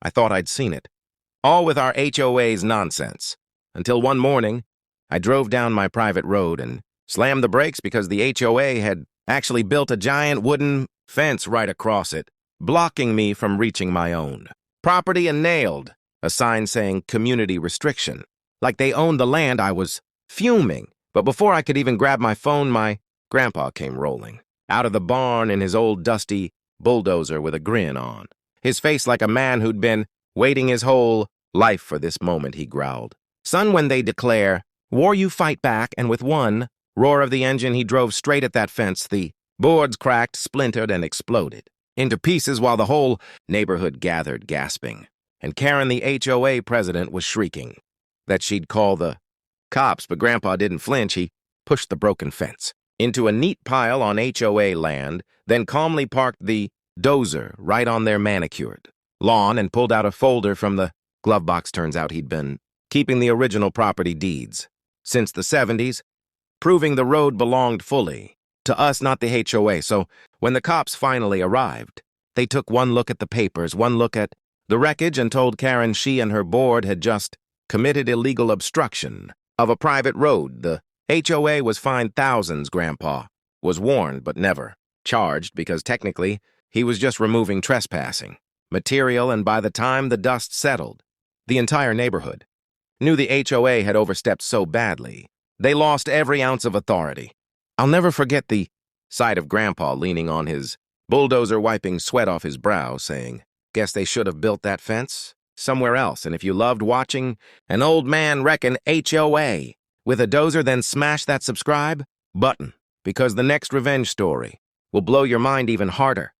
I thought I'd seen it. All with our HOA's nonsense. Until one morning, I drove down my private road and slammed the brakes because the HOA had actually built a giant wooden fence right across it, blocking me from reaching my own property, and nailed a sign saying community restriction. Like they owned the land. I was fuming. But before I could even grab my phone, my grandpa came rolling out of the barn in his old dusty Bulldozer with a grin on his face, like a man who'd been waiting his whole life for this moment. He growled, "Son, when they declare war, you fight back." And with one roar of the engine, he drove straight at that fence. The boards cracked, splintered, and exploded into pieces while the whole neighborhood gathered, gasping. And Karen, the HOA president, was shrieking that she'd call the cops, but Grandpa didn't flinch. He pushed the broken fence into a neat pile on HOA land, then calmly parked the dozer right on their manicured lawn and pulled out a folder from the glove box. Turns out he'd been keeping the original property deeds since the 70s, proving the road belonged fully to us, not the HOA. So when the cops finally arrived, they took one look at the papers, one look at the wreckage, and told Karen she and her board had just committed illegal obstruction of a private road. The HOA was fined thousands. Grandpa was warned but never charged because technically he was just removing trespassing material, and by the time the dust settled, the entire neighborhood knew the HOA had overstepped so badly they lost every ounce of authority. I'll never forget the sight of Grandpa leaning on his bulldozer, wiping sweat off his brow, saying, "Guess they should have built that fence somewhere else." And if you loved watching an old man wreck an HOA with a dozer, then smash that subscribe button, because the next revenge story will blow your mind even harder.